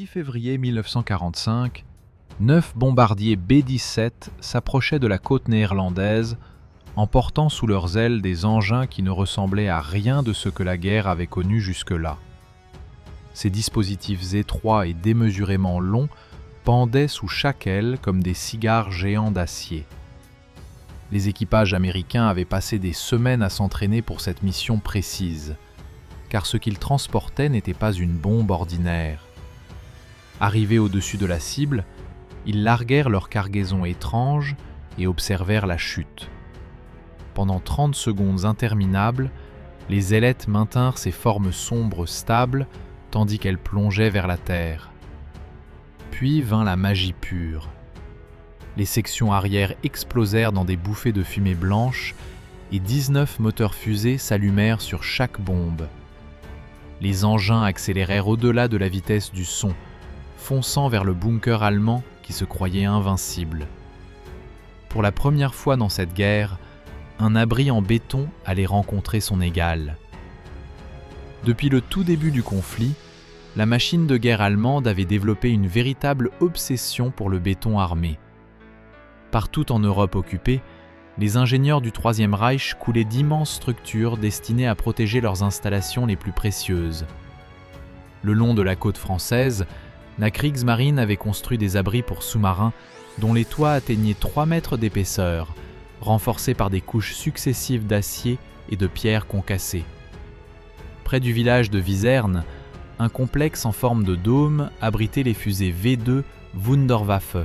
10 février 1945, 9 bombardiers B-17 s'approchaient de la côte néerlandaise, emportant sous leurs ailes des engins qui ne ressemblaient à rien de ce que la guerre avait connu jusque-là. Ces dispositifs étroits et démesurément longs pendaient sous chaque aile comme des cigares géants d'acier. Les équipages américains avaient passé des semaines à s'entraîner pour cette mission précise, car ce qu'ils transportaient n'était pas une bombe ordinaire. Arrivés au-dessus de la cible, ils larguèrent leur cargaison étrange et observèrent la chute. Pendant 30 secondes interminables, les ailettes maintinrent ces formes sombres stables tandis qu'elles plongeaient vers la terre. Puis vint la magie pure. Les sections arrière explosèrent dans des bouffées de fumée blanche et 19 moteurs fusées s'allumèrent sur chaque bombe. Les engins accélérèrent au-delà de la vitesse du son, fonçant vers le bunker allemand qui se croyait invincible. Pour la première fois dans cette guerre, un abri en béton allait rencontrer son égal. Depuis le tout début du conflit, la machine de guerre allemande avait développé une véritable obsession pour le béton armé. Partout en Europe occupée, les ingénieurs du Troisième Reich coulaient d'immenses structures destinées à protéger leurs installations les plus précieuses. Le long de la côte française, la Kriegsmarine avait construit des abris pour sous-marins dont les toits atteignaient 3 mètres d'épaisseur, renforcés par des couches successives d'acier et de pierres concassées. Près du village de Viserne, un complexe en forme de dôme abritait les fusées V2 Wunderwaffe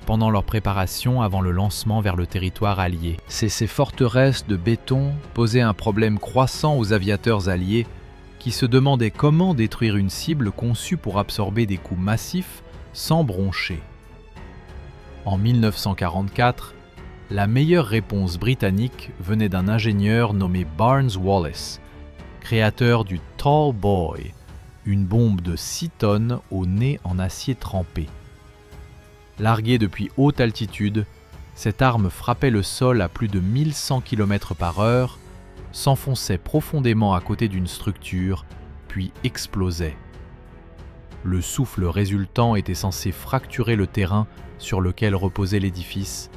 pendant leur préparation avant le lancement vers le territoire allié. Ces forteresses de béton posaient un problème croissant aux aviateurs alliés qui se demandaient comment détruire une cible conçue pour absorber des coups massifs sans broncher. En 1944, la meilleure réponse britannique venait d'un ingénieur nommé Barnes Wallis, créateur du Tall Boy, une bombe de 6 tonnes au nez en acier trempé. Larguée depuis haute altitude, cette arme frappait le sol à plus de 1100 km/h, s'enfonçait profondément à côté d'une structure, puis explosait. Le souffle résultant était censé fracturer le terrain sur lequel reposait l'édifice,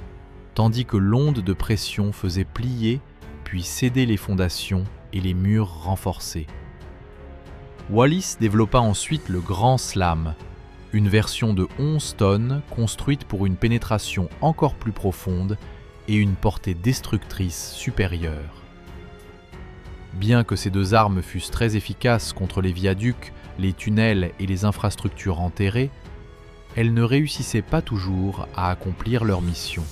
tandis que l'onde de pression faisait plier puis céder les fondations et les murs renforcés. Wallis développa ensuite le Grand Slam, une version de 11 tonnes construite pour une pénétration encore plus profonde et une portée destructrice supérieure. Bien que ces deux armes fussent très efficaces contre les viaducs, les tunnels et les infrastructures enterrées, elles ne réussissaient pas toujours à accomplir leur mission.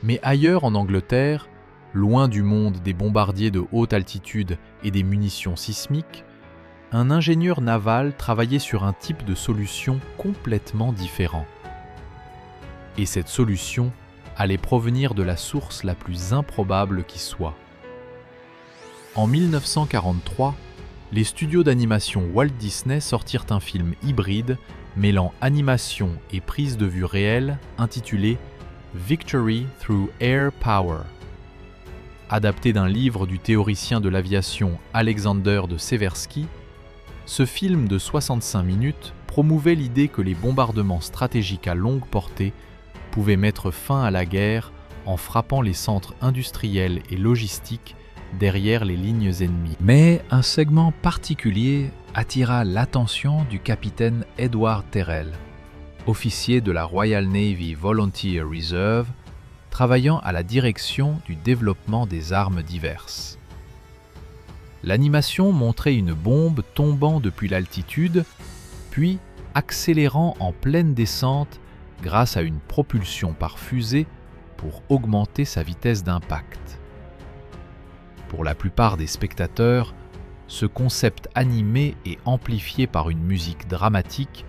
Mais ailleurs en Angleterre, loin du monde des bombardiers de haute altitude et des munitions sismiques, un ingénieur naval travaillait sur un type de solution complètement différent. Et cette solution allait provenir de la source la plus improbable qui soit. En 1943, les studios d'animation Walt Disney sortirent un film hybride mêlant animation et prise de vue réelle intitulé Victory Through Air Power. Adapté d'un livre du théoricien de l'aviation Alexander de Seversky, ce film de 65 minutes promouvait l'idée que les bombardements stratégiques à longue portée pouvaient mettre fin à la guerre en frappant les centres industriels et logistiques derrière les lignes ennemies. Mais un segment particulier attira l'attention du capitaine Edward Terrell, officier de la Royal Navy Volunteer Reserve, travaillant à la direction du développement des armes diverses. L'animation montrait une bombe tombant depuis l'altitude, puis accélérant en pleine descente grâce à une propulsion par fusée pour augmenter sa vitesse d'impact. Pour la plupart des spectateurs, ce concept animé et amplifié par une musique dramatique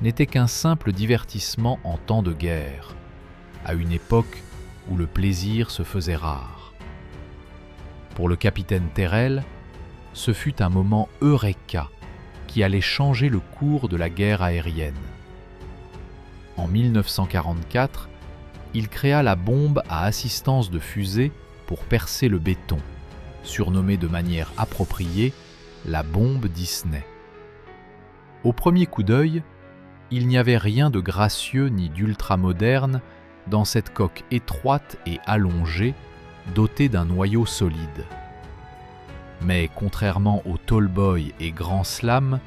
n'était qu'un simple divertissement en temps de guerre, à une époque où le plaisir se faisait rare. Pour le capitaine Terrell, ce fut un moment eureka qui allait changer le cours de la guerre aérienne. En 1944, il créa la bombe à assistance de fusée pour percer le béton, surnommée de manière appropriée la bombe Disney. Au premier coup d'œil, il n'y avait rien de gracieux ni d'ultramoderne dans cette coque étroite et allongée, dotée d'un noyau solide. Mais contrairement au Tallboy et Grand Slam,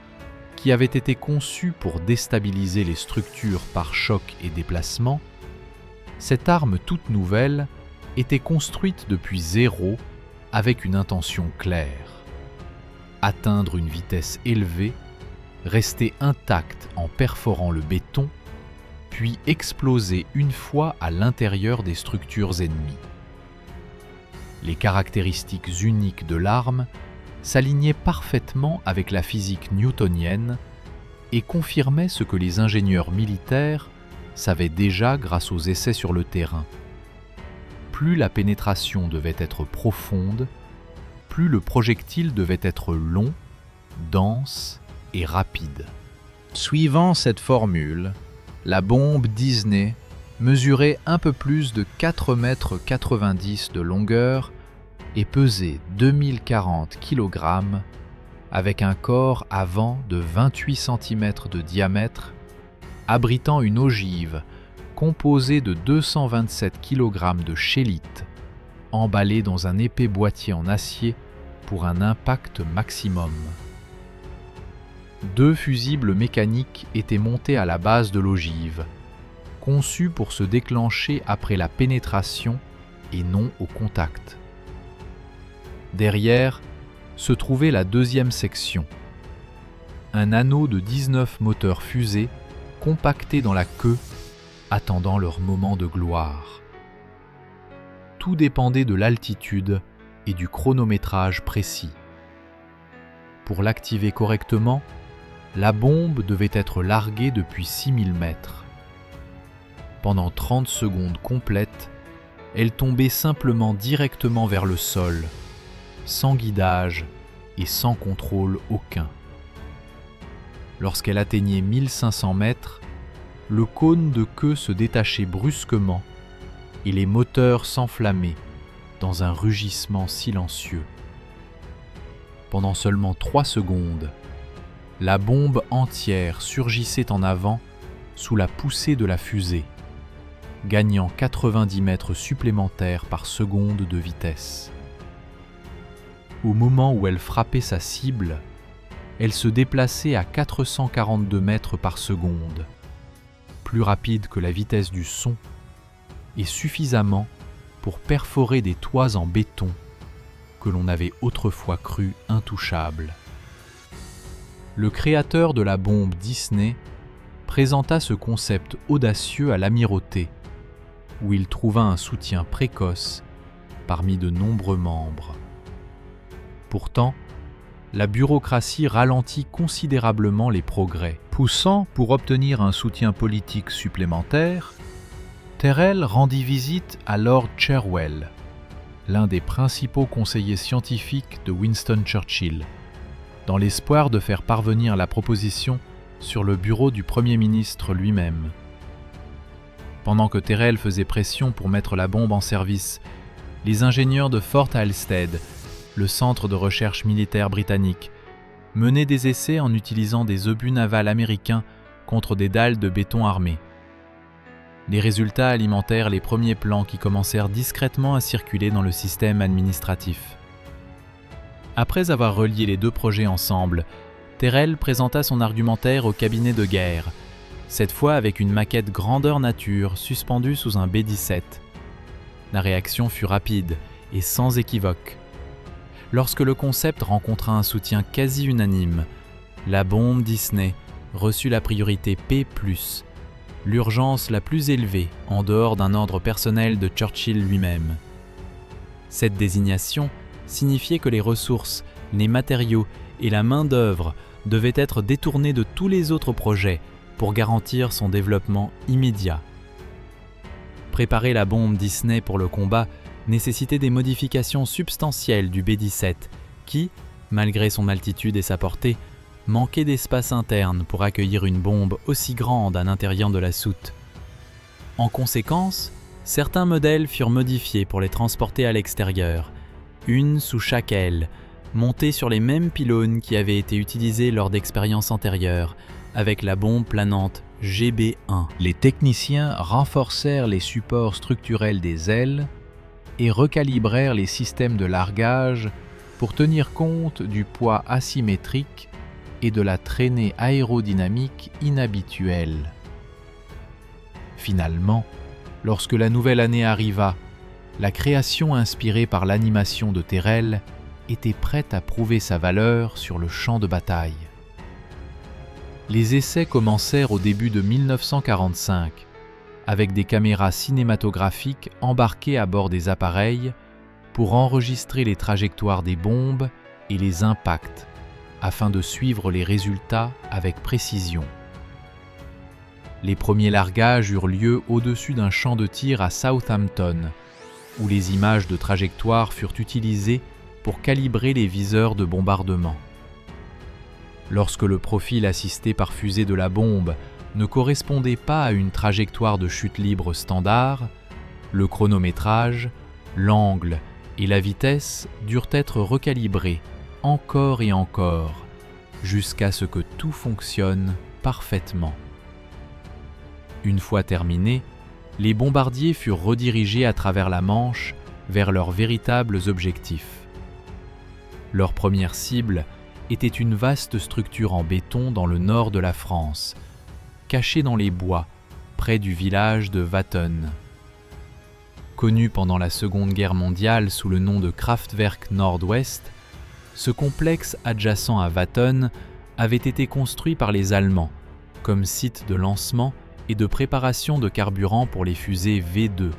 qui avaient été conçus pour déstabiliser les structures par choc et déplacement, cette arme toute nouvelle était construite depuis zéro avec une intention claire: atteindre une vitesse élevée, rester intacte en perforant le béton, puis exploser une fois à l'intérieur des structures ennemies. Les caractéristiques uniques de l'arme s'alignaient parfaitement avec la physique newtonienne et confirmaient ce que les ingénieurs militaires savaient déjà grâce aux essais sur le terrain. Plus la pénétration devait être profonde, plus le projectile devait être long, dense et rapide. Suivant cette formule, la bombe Disney mesurait un peu plus de 4,90 m de longueur et pesait 2040 kg avec un corps avant de 28 cm de diamètre, abritant une ogive composée de 227 kg de schélite, emballée dans un épais boîtier en acier pour un impact maximum. 2 fusibles mécaniques étaient montés à la base de l'ogive, conçus pour se déclencher après la pénétration et non au contact. Derrière se trouvait la deuxième section, un anneau de 19 moteurs fusées compactés dans la queue, attendant leur moment de gloire. Tout dépendait de l'altitude et du chronométrage précis. Pour l'activer correctement, la bombe devait être larguée depuis 6000 mètres. Pendant 30 secondes complètes, elle tombait simplement directement vers le sol, sans guidage et sans contrôle aucun. Lorsqu'elle atteignait 1500 mètres, le cône de queue se détachait brusquement et les moteurs s'enflammaient dans un rugissement silencieux. Pendant seulement 3 secondes, la bombe entière surgissait en avant sous la poussée de la fusée, gagnant 90 mètres supplémentaires par seconde de vitesse. Au moment où elle frappait sa cible, elle se déplaçait à 442 mètres par seconde, plus rapide que la vitesse du son et suffisamment pour perforer des toits en béton que l'on avait autrefois cru intouchables. Le créateur de la bombe Disney présenta ce concept audacieux à l'Amirauté, où il trouva un soutien précoce parmi de nombreux membres. Pourtant, la bureaucratie ralentit considérablement les progrès. Poussant pour obtenir un soutien politique supplémentaire, Terrell rendit visite à Lord Cherwell, l'un des principaux conseillers scientifiques de Winston Churchill, dans l'espoir de faire parvenir la proposition sur le bureau du Premier ministre lui-même. Pendant que Terrell faisait pression pour mettre la bombe en service, les ingénieurs de Fort Halstead, le centre de recherche militaire britannique, menaient des essais en utilisant des obus navals américains contre des dalles de béton armées. Les résultats alimentèrent les premiers plans qui commencèrent discrètement à circuler dans le système administratif. Après avoir relié les deux projets ensemble, Terrell présenta son argumentaire au cabinet de guerre, cette fois avec une maquette grandeur nature suspendue sous un B-17. La réaction fut rapide et sans équivoque. Lorsque le concept rencontra un soutien quasi unanime, la bombe Disney reçut la priorité P+, l'urgence la plus élevée en dehors d'un ordre personnel de Churchill lui-même. Cette désignation signifiait que les ressources, les matériaux et la main-d'œuvre devaient être détournés de tous les autres projets pour garantir son développement immédiat. Préparer la bombe Disney pour le combat nécessitait des modifications substantielles du B-17 qui, malgré son altitude et sa portée, manquait d'espace interne pour accueillir une bombe aussi grande à l'intérieur de la soute. En conséquence, certains modèles furent modifiés pour les transporter à l'extérieur, une sous chaque aile, montés sur les mêmes pylônes qui avaient été utilisés lors d'expériences antérieures, avec la bombe planante GB-1. Les techniciens renforcèrent les supports structurels des ailes et recalibrèrent les systèmes de largage pour tenir compte du poids asymétrique et de la traînée aérodynamique inhabituelle. Finalement, lorsque la nouvelle année arriva, la création inspirée par l'animation de Terrell était prête à prouver sa valeur sur le champ de bataille. Les essais commencèrent au début de 1945, avec des caméras cinématographiques embarquées à bord des appareils pour enregistrer les trajectoires des bombes et les impacts, afin de suivre les résultats avec précision. Les premiers largages eurent lieu au-dessus d'un champ de tir à Southampton, où les images de trajectoire furent utilisées pour calibrer les viseurs de bombardement. Lorsque le profil assisté par fusée de la bombe ne correspondait pas à une trajectoire de chute libre standard, le chronométrage, l'angle et la vitesse durent être recalibrés encore et encore, jusqu'à ce que tout fonctionne parfaitement. Une fois terminés, les bombardiers furent redirigés à travers la Manche vers leurs véritables objectifs. Leur première cible était une vaste structure en béton dans le nord de la France, cachée dans les bois, près du village de Watten. Connu pendant la Seconde Guerre mondiale sous le nom de Kraftwerk Nord-Ouest, ce complexe adjacent à Watten avait été construit par les Allemands comme site de lancement et de préparation de carburant pour les fusées V2.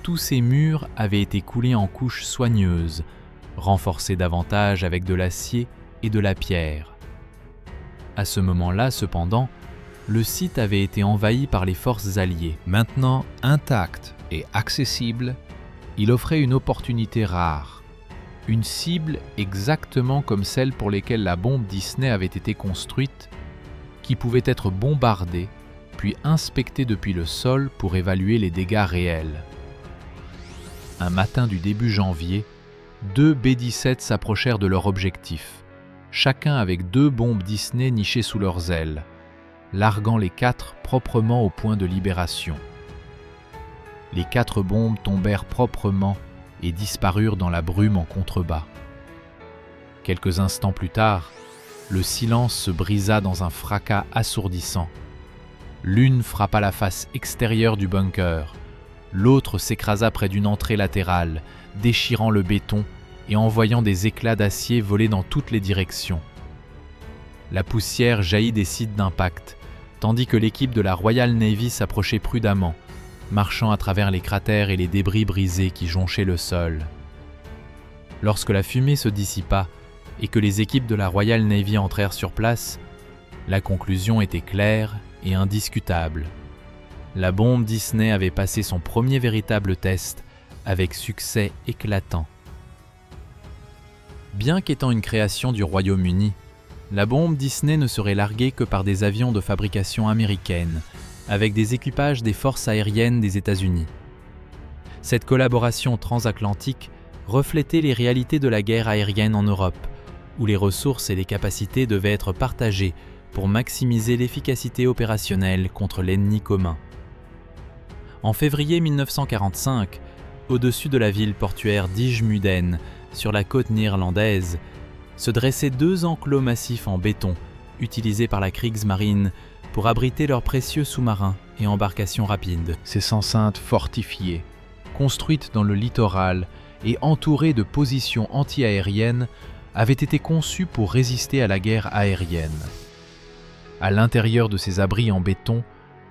Tous ces murs avaient été coulés en couches soigneuses, renforcés davantage avec de l'acier et de la pierre. À ce moment-là, cependant, le site avait été envahi par les forces alliées. Maintenant intact et accessible, il offrait une opportunité rare, une cible exactement comme celle pour lesquelles la bombe Disney avait été construite, qui pouvait être bombardée puis inspectée depuis le sol pour évaluer les dégâts réels. Un matin du début janvier, 2 B-17 s'approchèrent de leur objectif, chacun avec 2 bombes Disney nichées sous leurs ailes, larguant les 4 proprement au point de libération. Les 4 bombes tombèrent proprement et disparurent dans la brume en contrebas. Quelques instants plus tard, le silence se brisa dans un fracas assourdissant. L'une frappa la face extérieure du bunker, l'autre s'écrasa près d'une entrée latérale, déchirant le béton et envoyant des éclats d'acier voler dans toutes les directions. La poussière jaillit des sites d'impact, tandis que l'équipe de la Royal Navy s'approchait prudemment, marchant à travers les cratères et les débris brisés qui jonchaient le sol. Lorsque la fumée se dissipa et que les équipes de la Royal Navy entrèrent sur place, la conclusion était claire et indiscutable. La bombe Disney avait passé son premier véritable test avec succès éclatant. Bien qu'étant une création du Royaume-Uni, la bombe Disney ne serait larguée que par des avions de fabrication américaine, avec des équipages des forces aériennes des États-Unis. Cette collaboration transatlantique reflétait les réalités de la guerre aérienne en Europe, où les ressources et les capacités devaient être partagées pour maximiser l'efficacité opérationnelle contre l'ennemi commun. En février 1945, au-dessus de la ville portuaire d'Ijmuiden, sur la côte néerlandaise, se dressaient 2 enclos massifs en béton, utilisés par la Kriegsmarine pour abriter leurs précieux sous-marins et embarcations rapides. Ces enceintes fortifiées, construites dans le littoral et entourées de positions anti-aériennes, avaient été conçues pour résister à la guerre aérienne. À l'intérieur de ces abris en béton,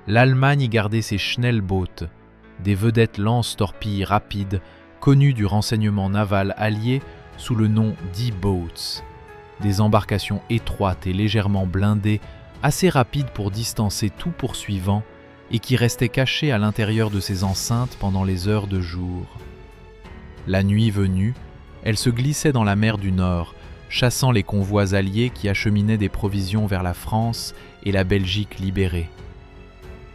l'Allemagne y gardait ses Schnellboote, des vedettes lance-torpilles rapides connues du renseignement naval allié sous le nom d'E-Boats, des embarcations étroites et légèrement blindées, assez rapides pour distancer tout poursuivant et qui restaient cachées à l'intérieur de ces enceintes pendant les heures de jour. La nuit venue, elles se glissaient dans la mer du Nord, chassant les convois alliés qui acheminaient des provisions vers la France et la Belgique libérée.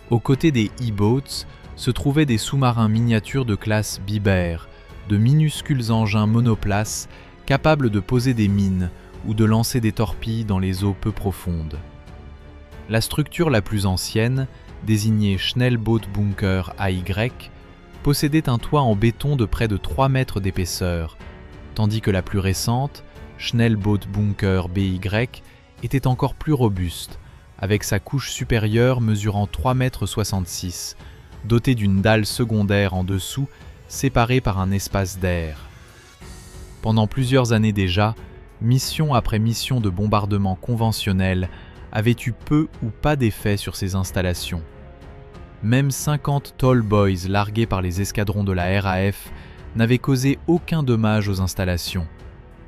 Aux côtés des E-Boats se trouvaient des sous-marins miniatures de classe Biber, de minuscules engins monoplaces capable de poser des mines ou de lancer des torpilles dans les eaux peu profondes. La structure la plus ancienne, désignée Schnellbootbunker AY, possédait un toit en béton de près de 3 mètres d'épaisseur, tandis que la plus récente, Schnellbootbunker BY, était encore plus robuste, avec sa couche supérieure mesurant 3,66 m, dotée d'une dalle secondaire en dessous, séparée par un espace d'air. Pendant plusieurs années déjà, mission après mission de bombardement conventionnel avait eu peu ou pas d'effet sur ces installations. Même 50 Tall Boys largués par les escadrons de la RAF n'avaient causé aucun dommage aux installations,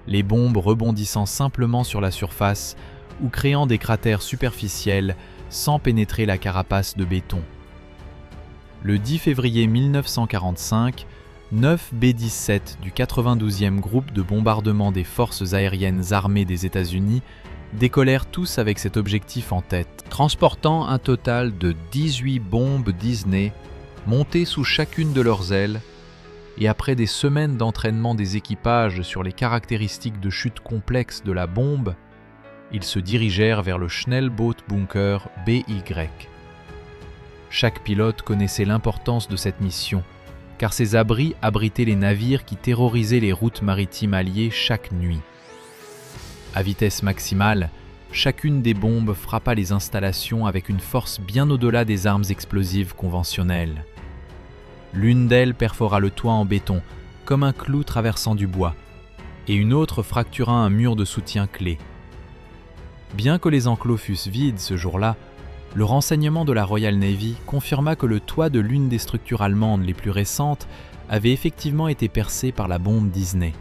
les bombes rebondissant simplement sur la surface ou créant des cratères superficiels sans pénétrer la carapace de béton. Le 10 février 1945, 9 B-17 du 92e groupe de bombardement des forces aériennes armées des États-Unis décollèrent tous avec cet objectif en tête, transportant un total de 18 bombes Disney montées sous chacune de leurs ailes, et après des semaines d'entraînement des équipages sur les caractéristiques de chute complexes de la bombe, ils se dirigèrent vers le Schnellbootbunker BY. Chaque pilote connaissait l'importance de cette mission, car ces abris abritaient les navires qui terrorisaient les routes maritimes alliées chaque nuit. À vitesse maximale, chacune des bombes frappa les installations avec une force bien au-delà des armes explosives conventionnelles. L'une d'elles perfora le toit en béton, comme un clou traversant du bois, et une autre fractura un mur de soutien clé. Bien que les enclos fussent vides ce jour-là, le renseignement de la Royal Navy confirma que le toit de l'une des structures allemandes les plus récentes avait effectivement été percé par la bombe Disney.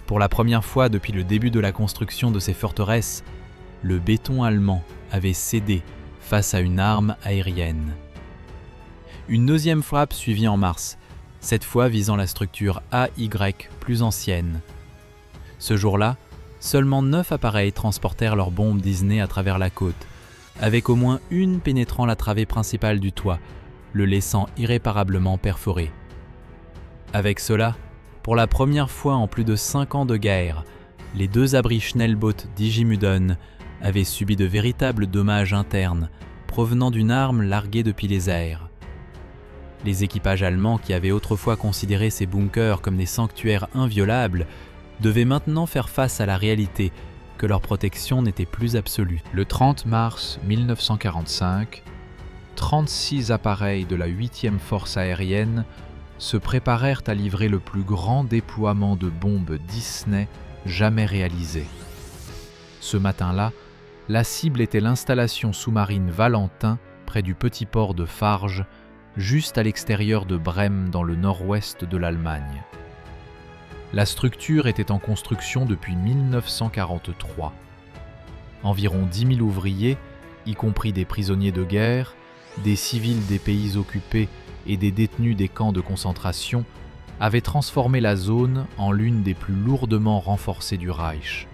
Pour la première fois depuis le début de la construction de ces forteresses, le béton allemand avait cédé face à une arme aérienne. Une deuxième frappe suivit en mars, cette fois visant la structure AY plus ancienne. Ce jour-là, seulement 9 appareils transportèrent leurs bombes Disney à travers la côte, avec au moins une pénétrant la travée principale du toit, le laissant irréparablement perforé. Avec cela, pour la première fois en plus de 5 ans de guerre, les 2 abris Schnellboot d'Ijimuden avaient subi de véritables dommages internes provenant d'une arme larguée depuis les airs. Les équipages allemands qui avaient autrefois considéré ces bunkers comme des sanctuaires inviolables devaient maintenant faire face à la réalité que leur protection n'était plus absolue. Le 30 mars 1945, 36 appareils de la 8e force aérienne se préparèrent à livrer le plus grand déploiement de bombes Disney jamais réalisé. Ce matin-là, la cible était l'installation sous-marine Valentin près du petit port de Farge, juste à l'extérieur de Brême dans le nord-ouest de l'Allemagne. La structure était en construction depuis 1943. Environ 10 000 ouvriers, y compris des prisonniers de guerre, des civils des pays occupés et des détenus des camps de concentration, avaient transformé la zone en l'une des plus lourdement renforcées du Reich.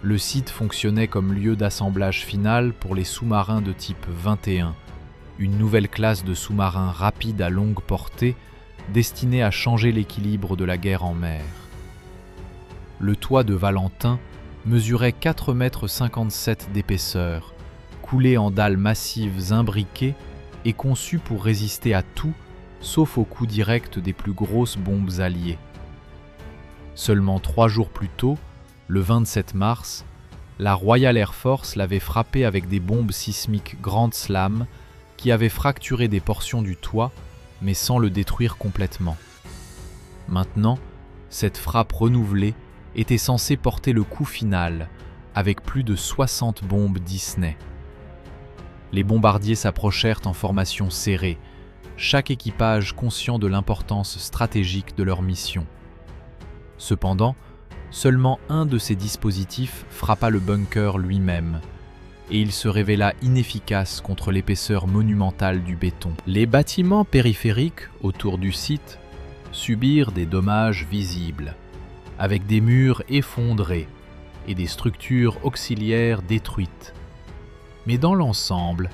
Le site fonctionnait comme lieu d'assemblage final pour les sous-marins de type 21, une nouvelle classe de sous-marins rapides à longue portée destinés à changer l'équilibre de la guerre en mer. Le toit de Valentin mesurait 4,57 m d'épaisseur, coulé en dalles massives imbriquées et conçu pour résister à tout, sauf aux coups directs des plus grosses bombes alliées. Seulement 3 jours plus tôt, le 27 mars, la Royal Air Force l'avait frappé avec des bombes sismiques Grand Slam qui avaient fracturé des portions du toit, mais sans le détruire complètement. Maintenant, cette frappe renouvelée était censée porter le coup final, avec plus de 60 bombes Disney. Les bombardiers s'approchèrent en formation serrée, chaque équipage conscient de l'importance stratégique de leur mission. Cependant, seulement un de ces dispositifs frappa le bunker lui-même, et il se révéla inefficace contre l'épaisseur monumentale du béton. Les bâtiments périphériques autour du site subirent des dommages visibles, avec des murs effondrés et des structures auxiliaires détruites. Mais dans l'ensemble,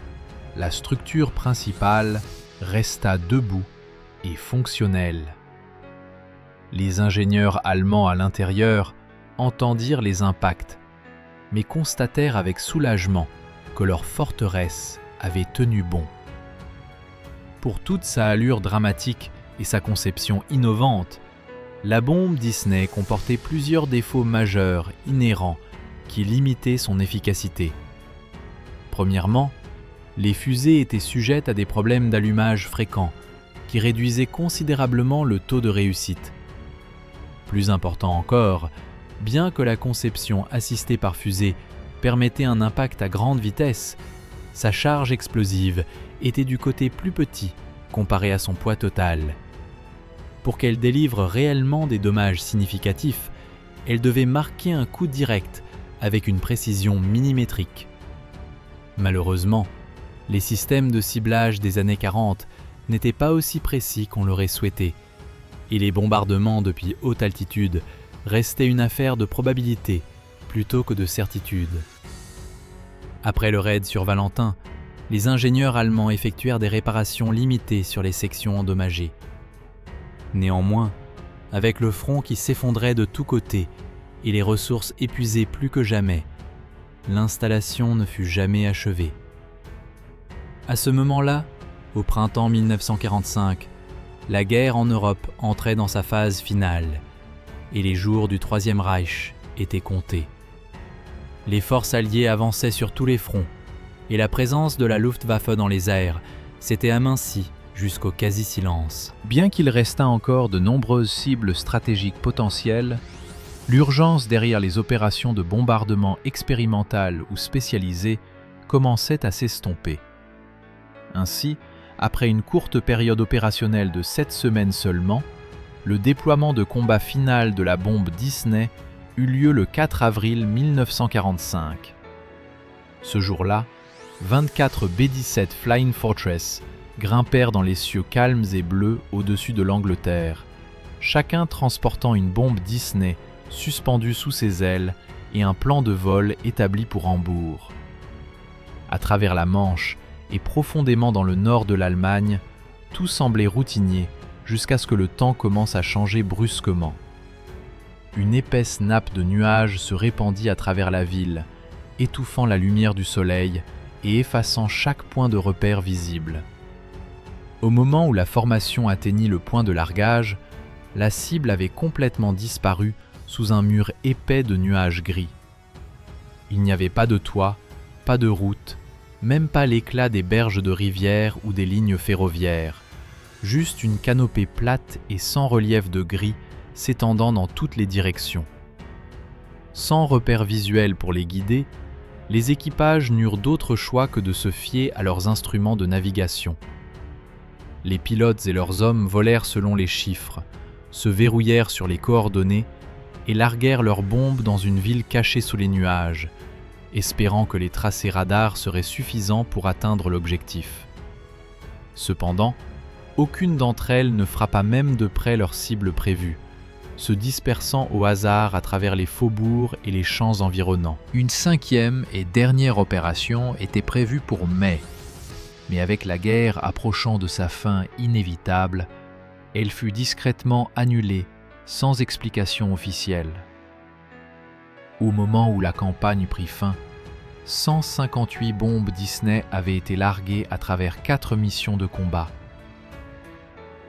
la structure principale resta debout et fonctionnelle. Les ingénieurs allemands à l'intérieur entendirent les impacts, mais constatèrent avec soulagement que leur forteresse avait tenu bon. Pour toute sa allure dramatique et sa conception innovante, la bombe Disney comportait plusieurs défauts majeurs inhérents qui limitaient son efficacité. Premièrement, les fusées étaient sujettes à des problèmes d'allumage fréquents qui réduisaient considérablement le taux de réussite. Plus important encore, bien que la conception assistée par fusée permettait un impact à grande vitesse, sa charge explosive était du côté plus petit comparé à son poids total. Pour qu'elle délivre réellement des dommages significatifs, elle devait marquer un coup direct avec une précision millimétrique. Malheureusement, les systèmes de ciblage des années 40 n'étaient pas aussi précis qu'on l'aurait souhaité, et les bombardements depuis haute altitude restaient une affaire de probabilité plutôt que de certitude. Après le raid sur Valentin, les ingénieurs allemands effectuèrent des réparations limitées sur les sections endommagées. Néanmoins, avec le front qui s'effondrait de tous côtés et les ressources épuisées plus que jamais, l'installation ne fut jamais achevée. À ce moment-là, au printemps 1945, la guerre en Europe entrait dans sa phase finale et les jours du Troisième Reich étaient comptés. Les forces alliées avançaient sur tous les fronts et la présence de la Luftwaffe dans les airs s'était amincie jusqu'au quasi-silence. Bien qu'il restât encore de nombreuses cibles stratégiques potentielles, l'urgence derrière les opérations de bombardement expérimentales ou spécialisées commençait à s'estomper. Ainsi, après une courte période opérationnelle de 7 semaines seulement, le déploiement de combat final de la bombe Disney eut lieu le 4 avril 1945. Ce jour-là, 24 B-17 Flying Fortress grimpèrent dans les cieux calmes et bleus au-dessus de l'Angleterre, chacun transportant une bombe Disney suspendue sous ses ailes et un plan de vol établi pour Hambourg. À travers la Manche et profondément dans le nord de l'Allemagne, tout semblait routinier jusqu'à ce que le temps commence à changer brusquement. Une épaisse nappe de nuages se répandit à travers la ville, étouffant la lumière du soleil et effaçant chaque point de repère visible. Au moment où la formation atteignit le point de largage, la cible avait complètement disparu sous un mur épais de nuages gris. Il n'y avait pas de toit, pas de route, même pas l'éclat des berges de rivières ou des lignes ferroviaires, juste une canopée plate et sans relief de gris s'étendant dans toutes les directions. Sans repère visuel pour les guider, les équipages n'eurent d'autre choix que de se fier à leurs instruments de navigation. Les pilotes et leurs hommes volèrent selon les chiffres, se verrouillèrent sur les coordonnées et larguèrent leurs bombes dans une ville cachée sous les nuages, espérant que les tracés radars seraient suffisants pour atteindre l'objectif. Cependant, aucune d'entre elles ne frappa même de près leur cible prévue, se dispersant au hasard à travers les faubourgs et les champs environnants. Une 5e et dernière opération était prévue pour mai, mais avec la guerre approchant de sa fin inévitable, elle fut discrètement annulée, sans explication officielle. Au moment où la campagne prit fin, 158 bombes Disney avaient été larguées à travers 4 missions de combat.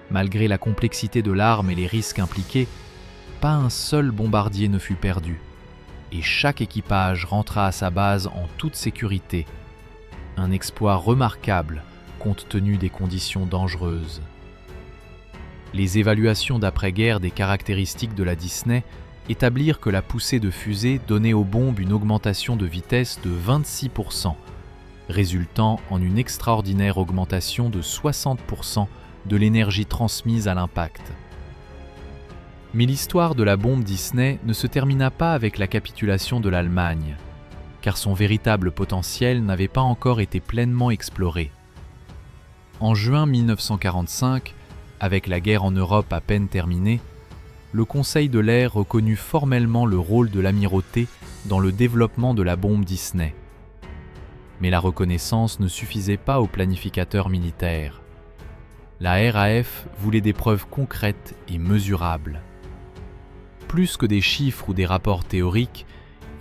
Malgré la complexité de l'arme et les risques impliqués, pas un seul bombardier ne fut perdu, et chaque équipage rentra à sa base en toute sécurité. Un exploit remarquable compte tenu des conditions dangereuses. Les évaluations d'après-guerre des caractéristiques de la Disney établirent que la poussée de fusée donnait aux bombes une augmentation de vitesse de 26%, résultant en une extraordinaire augmentation de 60% de l'énergie transmise à l'impact. Mais l'histoire de la bombe Disney ne se termina pas avec la capitulation de l'Allemagne, car son véritable potentiel n'avait pas encore été pleinement exploré. En juin 1945, avec la guerre en Europe à peine terminée, le Conseil de l'Air reconnut formellement le rôle de l'Amirauté dans le développement de la bombe Disney. Mais la reconnaissance ne suffisait pas aux planificateurs militaires. La RAF voulait des preuves concrètes et mesurables. Plus que des chiffres ou des rapports théoriques,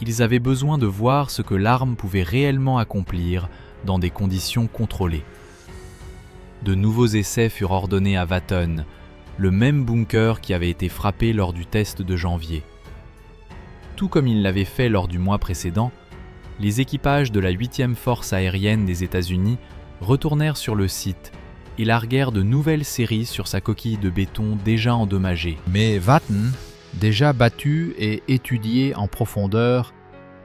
ils avaient besoin de voir ce que l'arme pouvait réellement accomplir dans des conditions contrôlées. De nouveaux essais furent ordonnés à Vatton, le même bunker qui avait été frappé lors du test de janvier. Tout comme il l'avait fait lors du mois précédent, les équipages de la 8e force aérienne des États-Unis retournèrent sur le site et larguèrent de nouvelles séries sur sa coquille de béton déjà endommagée. Mais Vatton, déjà battu et étudié en profondeur,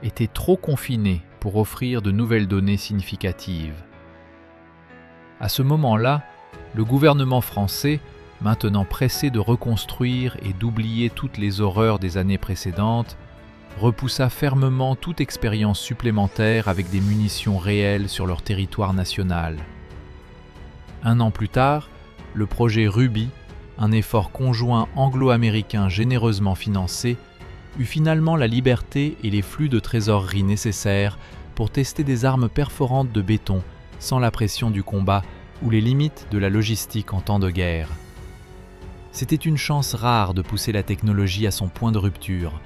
était trop confiné pour offrir de nouvelles données significatives. À ce moment-là, le gouvernement français, maintenant pressé de reconstruire et d'oublier toutes les horreurs des années précédentes, repoussa fermement toute expérience supplémentaire avec des munitions réelles sur leur territoire national. Un an plus tard, le projet Ruby, un effort conjoint anglo-américain généreusement financé, eut finalement la liberté et les flux de trésorerie nécessaires pour tester des armes perforantes de béton sans la pression du combat ou les limites de la logistique en temps de guerre. C'était une chance rare de pousser la technologie à son point de rupture,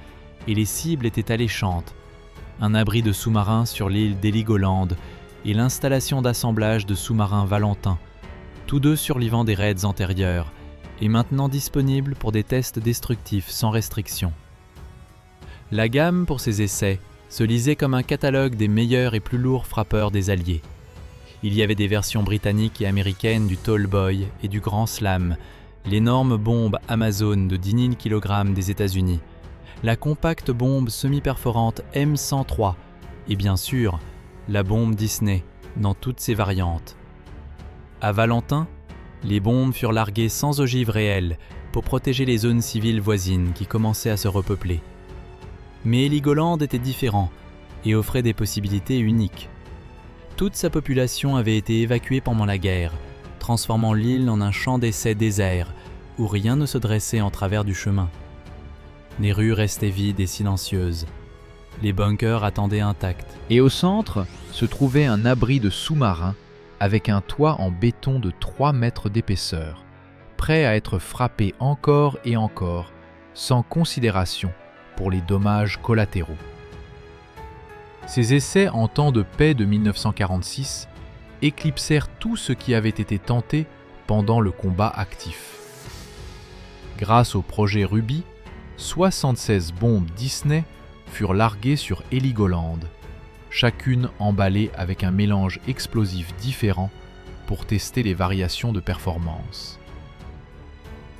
et les cibles étaient alléchantes. Un abri de sous-marins sur l'île d'Heligoland et l'installation d'assemblage de sous-marins Valentin, tous deux survivants des raids antérieurs, et maintenant disponibles pour des tests destructifs sans restriction. La gamme pour ces essais se lisait comme un catalogue des meilleurs et plus lourds frappeurs des Alliés. Il y avait des versions britanniques et américaines du Tallboy et du Grand Slam, l'énorme bombe Amazon de 10 000 kg des États-Unis, la compacte bombe semi-perforante M103 et bien sûr, la bombe Disney dans toutes ses variantes. À Valentin, les bombes furent larguées sans ogive réelle pour protéger les zones civiles voisines qui commençaient à se repeupler. Mais Heligoland était différent et offrait des possibilités uniques. Toute sa population avait été évacuée pendant la guerre, transformant l'île en un champ d'essai désert où rien ne se dressait en travers du chemin. Les rues restaient vides et silencieuses. Les bunkers attendaient intacts. Et au centre se trouvait un abri de sous-marins avec un toit en béton de 3 mètres d'épaisseur, prêt à être frappé encore et encore, sans considération pour les dommages collatéraux. Ces essais en temps de paix de 1946 éclipsèrent tout ce qui avait été tenté pendant le combat actif. Grâce au projet Ruby, 76 bombes Disney furent larguées sur Heligoland, chacune emballée avec un mélange explosif différent pour tester les variations de performance.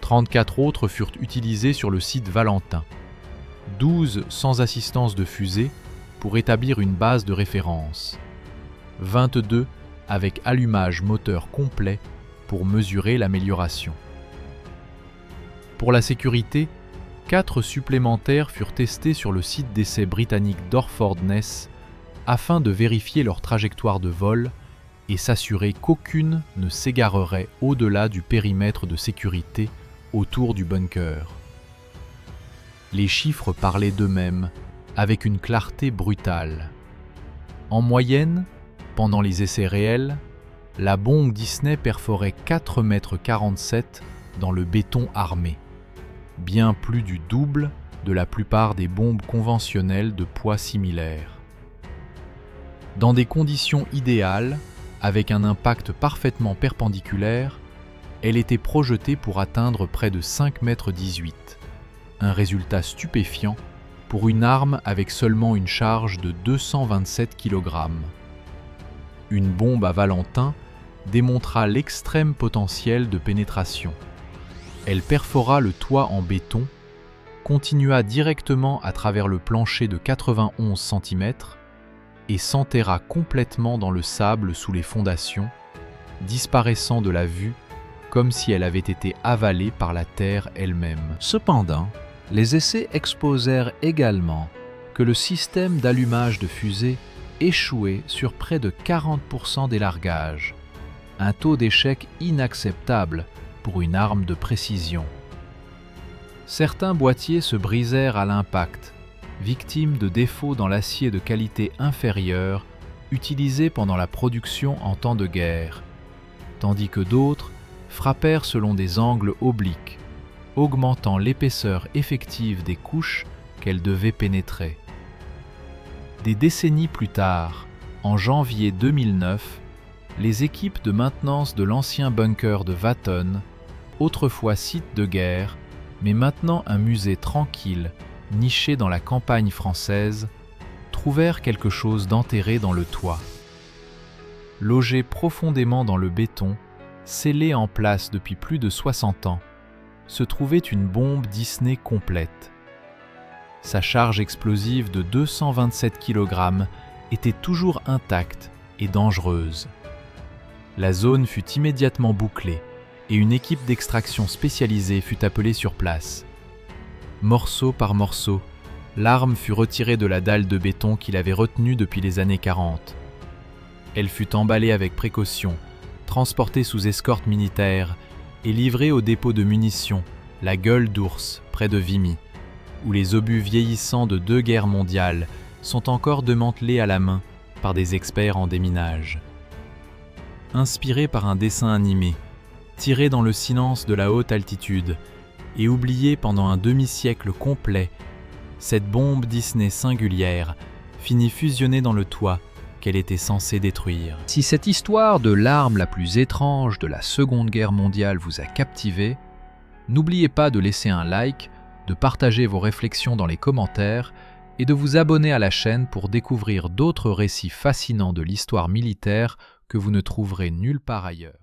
34 autres furent utilisées sur le site Valentin, 12 sans assistance de fusée pour établir une base de référence, 22 avec allumage moteur complet pour mesurer l'amélioration. Pour la sécurité, 4 supplémentaires furent testés sur le site d'essai britannique d'Orford-Ness afin de vérifier leur trajectoire de vol et s'assurer qu'aucune ne s'égarerait au-delà du périmètre de sécurité autour du bunker. Les chiffres parlaient d'eux-mêmes avec une clarté brutale. En moyenne, pendant les essais réels, la bombe Disney perforait 4,47 m dans le béton armé, bien plus du double de la plupart des bombes conventionnelles de poids similaires. Dans des conditions idéales, avec un impact parfaitement perpendiculaire, elle était projetée pour atteindre près de 5,18 m, un résultat stupéfiant pour une arme avec seulement une charge de 227 kg. Une bombe à Valentin démontra l'extrême potentiel de pénétration. Elle perfora le toit en béton, continua directement à travers le plancher de 91 cm et s'enterra complètement dans le sable sous les fondations, disparaissant de la vue comme si elle avait été avalée par la terre elle-même. Cependant, les essais exposèrent également que le système d'allumage de fusée échouait sur près de 40% des largages, un taux d'échec inacceptable pour une arme de précision. Certains boîtiers se brisèrent à l'impact, victimes de défauts dans l'acier de qualité inférieure utilisé pendant la production en temps de guerre, tandis que d'autres frappèrent selon des angles obliques, augmentant l'épaisseur effective des couches qu'elle devait pénétrer. Des décennies plus tard, en janvier 2009, les équipes de maintenance de l'ancien bunker de Vatton, autrefois site de guerre, mais maintenant un musée tranquille, niché dans la campagne française, trouvèrent quelque chose d'enterré dans le toit. Logé profondément dans le béton, scellé en place depuis plus de 60 ans, se trouvait une bombe Disney complète. Sa charge explosive de 227 kg était toujours intacte et dangereuse. La zone fut immédiatement bouclée et une équipe d'extraction spécialisée fut appelée sur place. Morceau par morceau, l'arme fut retirée de la dalle de béton qui l'avait retenue depuis les années 40. Elle fut emballée avec précaution, transportée sous escorte militaire et livrée au dépôt de munitions, la Gueule d'Ours, près de Vimy, où les obus vieillissants de 2 guerres mondiales sont encore démantelés à la main par des experts en déminage. Inspiré par un dessin animé, tiré dans le silence de la haute altitude et oublié pendant un demi-siècle complet, cette bombe Disney singulière finit fusionnée dans le toit qu'elle était censée détruire. Si cette histoire de l'arme la plus étrange de la Seconde Guerre mondiale vous a captivé, n'oubliez pas de laisser un like, de partager vos réflexions dans les commentaires et de vous abonner à la chaîne pour découvrir d'autres récits fascinants de l'histoire militaire que vous ne trouverez nulle part ailleurs.